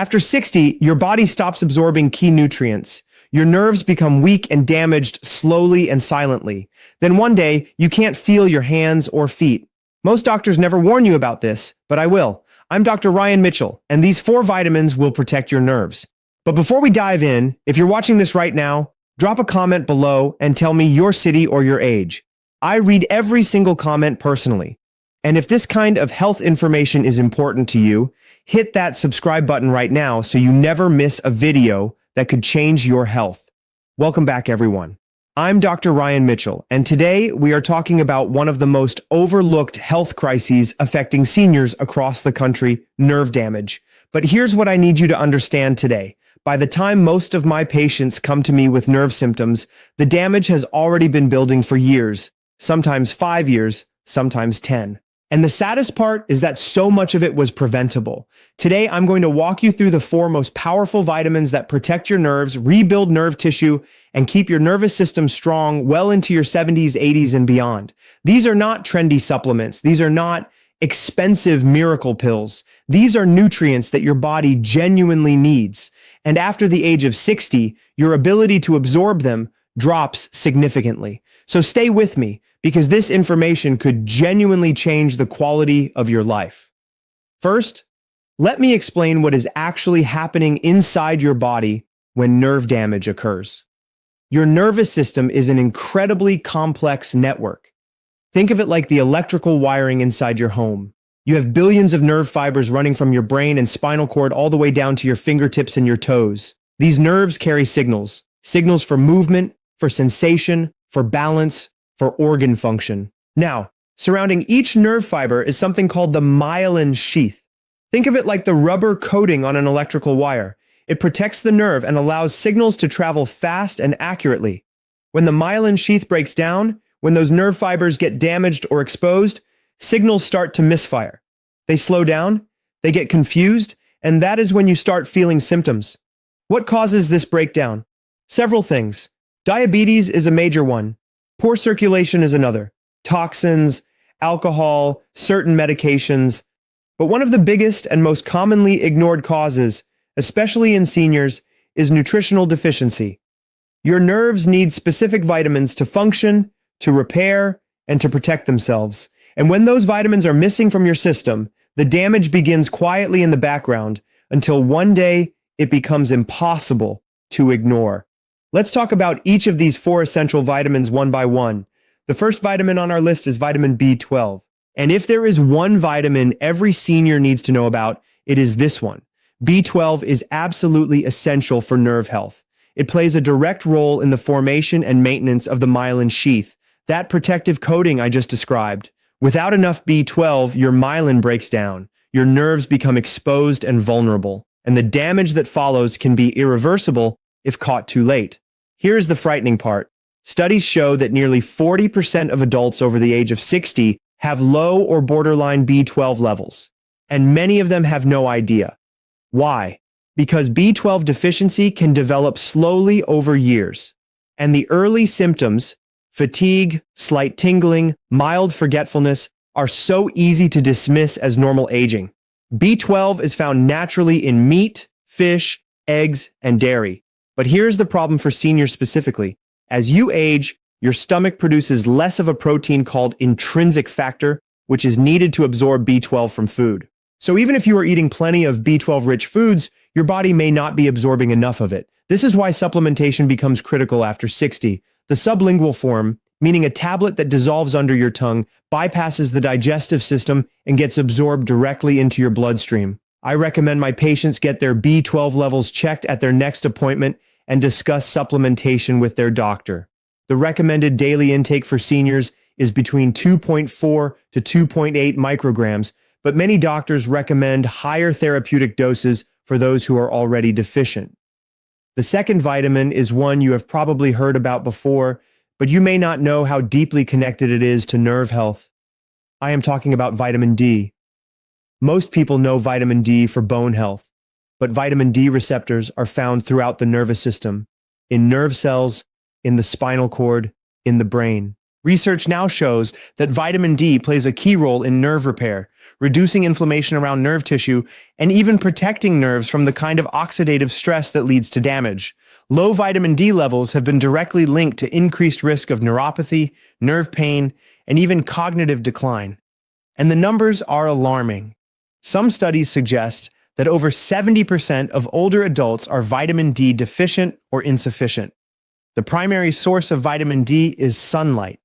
After 60, your body stops absorbing key nutrients. Your nerves become weak and damaged slowly and silently. Then one day, you can't feel your hands or feet. Most doctors never warn you about this, but I will. I'm Dr. Ryan Mitchell, and these 4 vitamins will protect your nerves. But before we dive in, if you're watching this right now, drop a comment below and tell me your city or your age. I read every single comment personally. And if this kind of health information is important to you, hit that subscribe button right now so you never miss a video that could change your health. Welcome back, everyone. I'm Dr. Ryan Mitchell, and today we are talking about one of the most overlooked health crises affecting seniors across the country, nerve damage. But here's what I need you to understand today. By the time most of my patients come to me with nerve symptoms, the damage has already been building for years, sometimes 5 years, sometimes 10. And the saddest part is that so much of it was preventable. Today, I'm going to walk you through the 4 most powerful vitamins that protect your nerves, rebuild nerve tissue, and keep your nervous system strong well into your 70s, 80s, and beyond. These are not trendy supplements. These are not expensive miracle pills. These are nutrients that your body genuinely needs. And after the age of 60, your ability to absorb them drops significantly. So stay with me, because this information could genuinely change the quality of your life. First, let me explain what is actually happening inside your body when nerve damage occurs. Your nervous system is an incredibly complex network. Think of it like the electrical wiring inside your home. You have billions of nerve fibers running from your brain and spinal cord all the way down to your fingertips and your toes. These nerves carry signals for movement, for sensation, for balance, for organ function. Now, surrounding each nerve fiber is something called the myelin sheath. Think of it like the rubber coating on an electrical wire. It protects the nerve and allows signals to travel fast and accurately. When the myelin sheath breaks down, when those nerve fibers get damaged or exposed, signals start to misfire. They slow down, they get confused, and that is when you start feeling symptoms. What causes this breakdown? Several things. Diabetes is a major one. Poor circulation is another. Toxins, alcohol, certain medications. But one of the biggest and most commonly ignored causes, especially in seniors, is nutritional deficiency. Your nerves need specific vitamins to function, to repair, and to protect themselves. And when those vitamins are missing from your system, the damage begins quietly in the background until one day it becomes impossible to ignore. Let's talk about each of these 4 essential vitamins one by one. The first vitamin on our list is vitamin B12. And if there is one vitamin every senior needs to know about, it is this one. B12 is absolutely essential for nerve health. It plays a direct role in the formation and maintenance of the myelin sheath, that protective coating I just described. Without enough B12, your myelin breaks down, your nerves become exposed and vulnerable, and the damage that follows can be irreversible if caught too late. Here's the frightening part. Studies show that nearly 40% of adults over the age of 60 have low or borderline B12 levels, and many of them have no idea. Why? Because B12 deficiency can develop slowly over years, and the early symptoms, fatigue, slight tingling, mild forgetfulness, are so easy to dismiss as normal aging. B12 is found naturally in meat, fish, eggs, and dairy. But here's the problem for seniors specifically. As you age, your stomach produces less of a protein called intrinsic factor, which is needed to absorb B12 from food. So even if you are eating plenty of B12-rich foods, your body may not be absorbing enough of it. This is why supplementation becomes critical after 60. The sublingual form, meaning a tablet that dissolves under your tongue, bypasses the digestive system and gets absorbed directly into your bloodstream. I recommend my patients get their B12 levels checked at their next appointment and discuss supplementation with their doctor. The recommended daily intake for seniors is between 2.4 to 2.8 micrograms, but many doctors recommend higher therapeutic doses for those who are already deficient. The second vitamin is one you have probably heard about before, but you may not know how deeply connected it is to nerve health. I am talking about vitamin D. Most people know vitamin D for bone health, but vitamin D receptors are found throughout the nervous system, in nerve cells, in the spinal cord, in the brain. Research now shows that vitamin D plays a key role in nerve repair, reducing inflammation around nerve tissue, and even protecting nerves from the kind of oxidative stress that leads to damage. Low vitamin D levels have been directly linked to increased risk of neuropathy, nerve pain, and even cognitive decline. And the numbers are alarming. Some studies suggest that over 70% of older adults are vitamin D deficient or insufficient. The primary source of vitamin D is sunlight.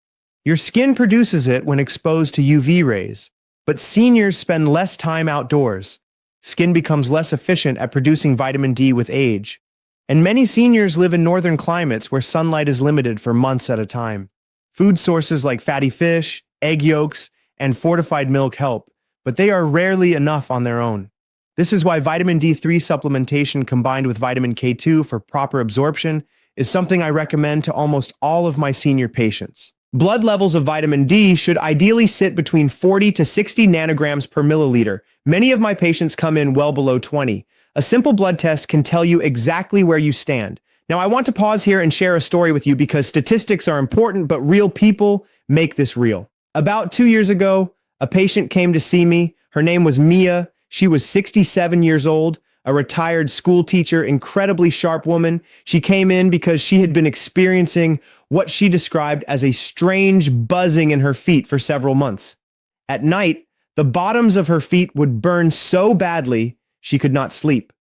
Your skin produces it when exposed to UV rays, but seniors spend less time outdoors. Skin becomes less efficient at producing vitamin D with age. And many seniors live in northern climates where sunlight is limited for months at a time. Food sources like fatty fish, egg yolks, and fortified milk help, but they are rarely enough on their own. This is why vitamin D3 supplementation combined with vitamin K2 for proper absorption is something I recommend to almost all of my senior patients. Blood levels of vitamin D should ideally sit between 40 to 60 nanograms per milliliter. Many of my patients come in well below 20. A simple blood test can tell you exactly where you stand. Now, I want to pause here and share a story with you because statistics are important, but real people make this real. About 2 years ago, a patient came to see me. Her name was Mia. She was 67 years old, a retired school teacher, incredibly sharp woman. She came in because she had been experiencing what she described as a strange buzzing in her feet for several months. At night, the bottoms of her feet would burn so badly she could not sleep.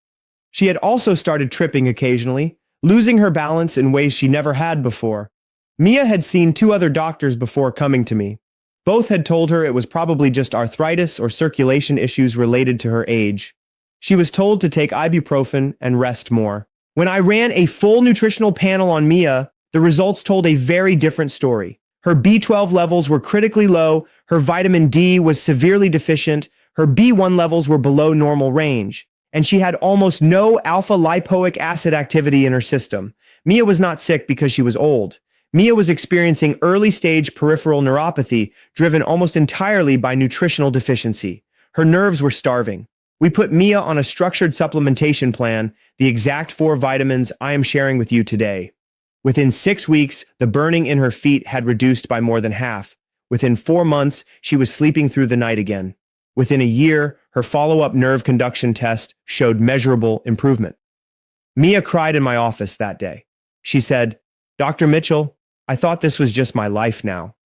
She had also started tripping occasionally, losing her balance in ways she never had before. Mia had seen 2 other doctors before coming to me. Both had told her it was probably just arthritis or circulation issues related to her age. She was told to take ibuprofen and rest more. When I ran a full nutritional panel on Mia, the results told a very different story. Her B12 levels were critically low, her vitamin D was severely deficient, her B1 levels were below normal range, and she had almost no alpha-lipoic acid activity in her system. Mia was not sick because she was old. Mia was experiencing early-stage peripheral neuropathy, driven almost entirely by nutritional deficiency. Her nerves were starving. We put Mia on a structured supplementation plan, the exact 4 vitamins I am sharing with you today. Within 6 weeks, the burning in her feet had reduced by more than half. Within 4 months, she was sleeping through the night again. Within a year, her follow-up nerve conduction test showed measurable improvement. Mia cried in my office that day. She said, "Dr. Mitchell, I thought this was just my life now."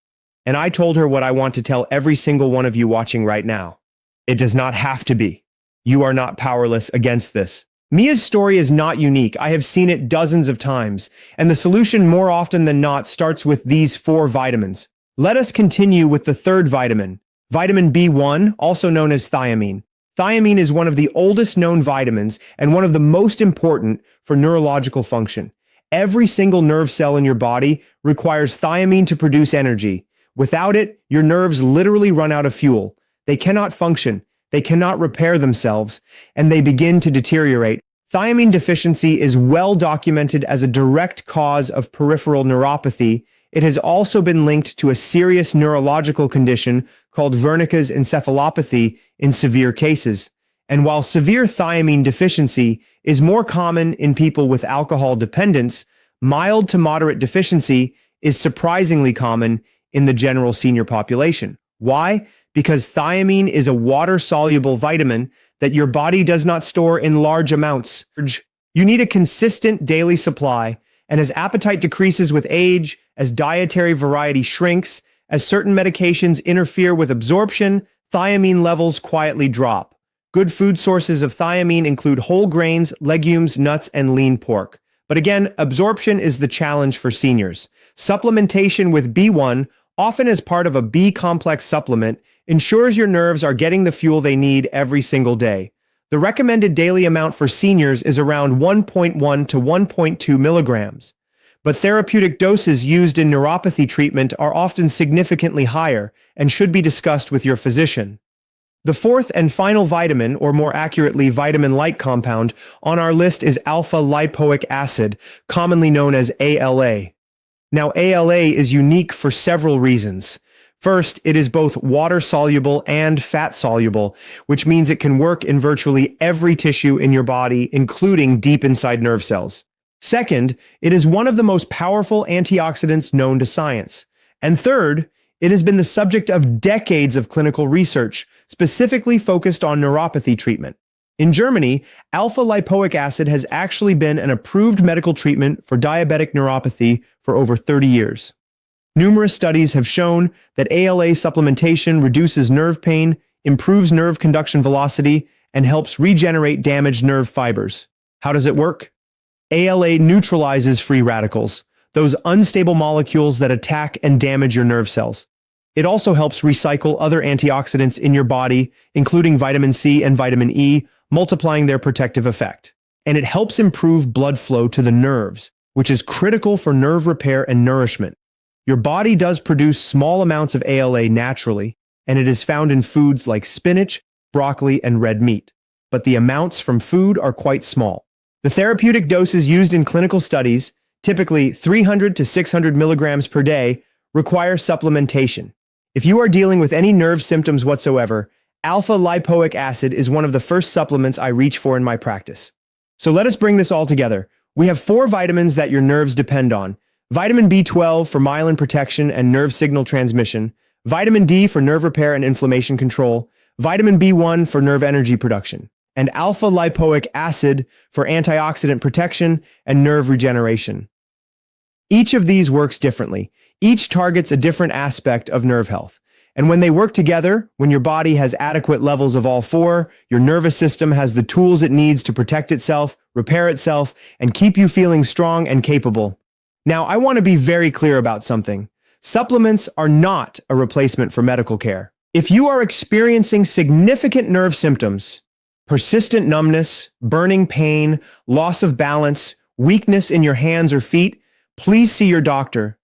And I told her what I want to tell every single one of you watching right now. It does not have to be. You are not powerless against this. Mia's story is not unique. I have seen it dozens of times, and the solution more often than not starts with these 4 vitamins. Let us continue with the 3rd vitamin, vitamin B1, also known as thiamine. Thiamine is one of the oldest known vitamins and one of the most important for neurological function. Every single nerve cell in your body requires thiamine to produce energy. Without it, your nerves literally run out of fuel. They cannot function. They cannot repair themselves, and they begin to deteriorate. Thiamine deficiency is well documented as a direct cause of peripheral neuropathy. It has also been linked to a serious neurological condition called Wernicke's encephalopathy in severe cases. And while severe thiamine deficiency is more common in people with alcohol dependence, mild to moderate deficiency is surprisingly common in the general senior population. Why? Because thiamine is a water-soluble vitamin that your body does not store in large amounts. You need a consistent daily supply, and as appetite decreases with age, as dietary variety shrinks, as certain medications interfere with absorption, thiamine levels quietly drop. Good food sources of thiamine include whole grains, legumes, nuts, and lean pork. But again, absorption is the challenge for seniors. Supplementation with B1, often as part of a B-complex supplement, ensures your nerves are getting the fuel they need every single day. The recommended daily amount for seniors is around 1.1 to 1.2 milligrams. But therapeutic doses used in neuropathy treatment are often significantly higher and should be discussed with your physician. The 4th and final vitamin, or more accurately vitamin-like compound, on our list is alpha-lipoic acid, commonly known as ALA. Now, ALA is unique for several reasons. First, it is both water-soluble and fat-soluble, which means it can work in virtually every tissue in your body, including deep inside nerve cells. Second, it is one of the most powerful antioxidants known to science. And third, it has been the subject of decades of clinical research, specifically focused on neuropathy treatment. In Germany, alpha-lipoic acid has actually been an approved medical treatment for diabetic neuropathy for over 30 years. Numerous studies have shown that ALA supplementation reduces nerve pain, improves nerve conduction velocity, and helps regenerate damaged nerve fibers. How does it work? ALA neutralizes free radicals, those unstable molecules that attack and damage your nerve cells. It also helps recycle other antioxidants in your body, including vitamin C and vitamin E, multiplying their protective effect. And it helps improve blood flow to the nerves, which is critical for nerve repair and nourishment. Your body does produce small amounts of ALA naturally, and it is found in foods like spinach, broccoli, and red meat. But the amounts from food are quite small. The therapeutic doses used in clinical studies, typically 300 to 600 milligrams per day, require supplementation. If you are dealing with any nerve symptoms whatsoever, alpha-lipoic acid is one of the first supplements I reach for in my practice. So let us bring this all together. We have 4 vitamins that your nerves depend on. Vitamin B12 for myelin protection and nerve signal transmission, vitamin D for nerve repair and inflammation control, vitamin B1 for nerve energy production, and alpha-lipoic acid for antioxidant protection and nerve regeneration. Each of these works differently. Each targets a different aspect of nerve health. And when they work together, when your body has adequate levels of all 4, your nervous system has the tools it needs to protect itself, repair itself, and keep you feeling strong and capable. Now, I want to be very clear about something. Supplements are not a replacement for medical care. If you are experiencing significant nerve symptoms, persistent numbness, burning pain, loss of balance, weakness in your hands or feet, please see your doctor.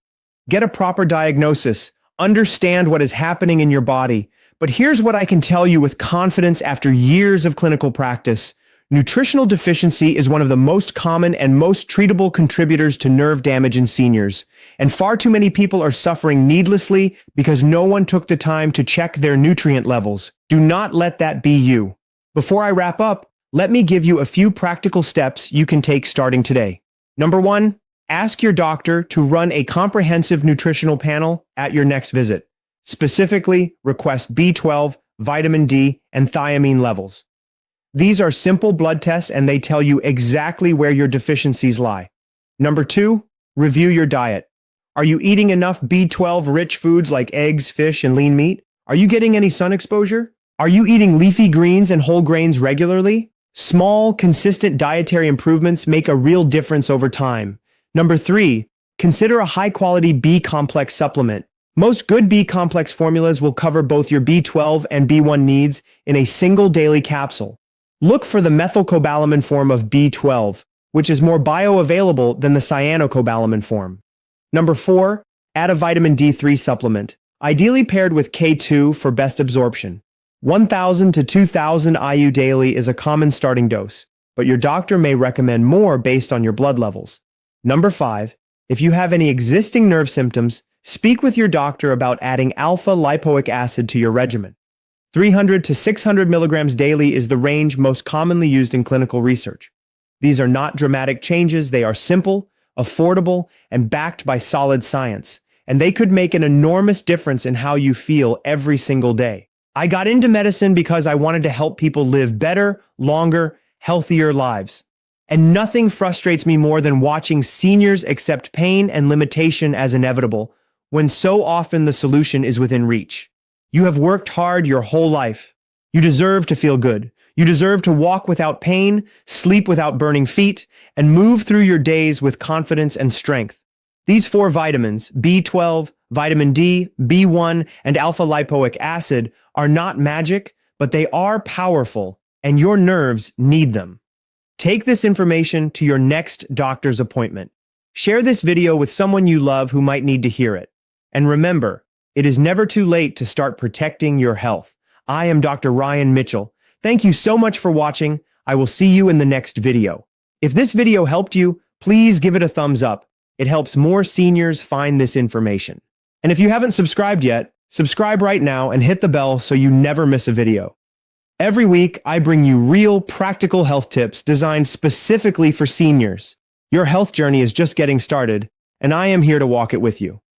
Get a proper diagnosis. Understand what is happening in your body. But here's what I can tell you with confidence after years of clinical practice. Nutritional deficiency is one of the most common and most treatable contributors to nerve damage in seniors. And far too many people are suffering needlessly because no one took the time to check their nutrient levels. Do not let that be you. Before I wrap up, let me give you a few practical steps you can take starting today. Number 1, ask your doctor to run a comprehensive nutritional panel at your next visit. Specifically, request B12, vitamin D, and thiamine levels. These are simple blood tests and they tell you exactly where your deficiencies lie. Number 2, review your diet. Are you eating enough B12-rich foods like eggs, fish, and lean meat? Are you getting any sun exposure? Are you eating leafy greens and whole grains regularly? Small, consistent dietary improvements make a real difference over time. Number 3, consider a high-quality B-complex supplement. Most good B-complex formulas will cover both your B12 and B1 needs in a single daily capsule. Look for the methylcobalamin form of B12, which is more bioavailable than the cyanocobalamin form. Number 4, add a vitamin D3 supplement, ideally paired with K2 for best absorption. 1,000 to 2,000 IU daily is a common starting dose, but your doctor may recommend more based on your blood levels. Number 5, if you have any existing nerve symptoms, speak with your doctor about adding alpha-lipoic acid to your regimen. 300 to 600 milligrams daily is the range most commonly used in clinical research. These are not dramatic changes, they are simple, affordable, and backed by solid science, and they could make an enormous difference in how you feel every single day. I got into medicine because I wanted to help people live better, longer, healthier lives. And nothing frustrates me more than watching seniors accept pain and limitation as inevitable, when so often the solution is within reach. You have worked hard your whole life. You deserve to feel good. You deserve to walk without pain, sleep without burning feet, and move through your days with confidence and strength. These 4 vitamins, B12, vitamin D, B1, and alpha-lipoic acid, are not magic, but they are powerful, and your nerves need them. Take this information to your next doctor's appointment. Share this video with someone you love who might need to hear it. And remember, it is never too late to start protecting your health. I am Dr. Ryan Mitchell. Thank you so much for watching. I will see you in the next video. If this video helped you, please give it a thumbs up. It helps more seniors find this information. And if you haven't subscribed yet, subscribe right now and hit the bell so you never miss a video. Every week, I bring you real, practical health tips designed specifically for seniors. Your health journey is just getting started, and I am here to walk it with you.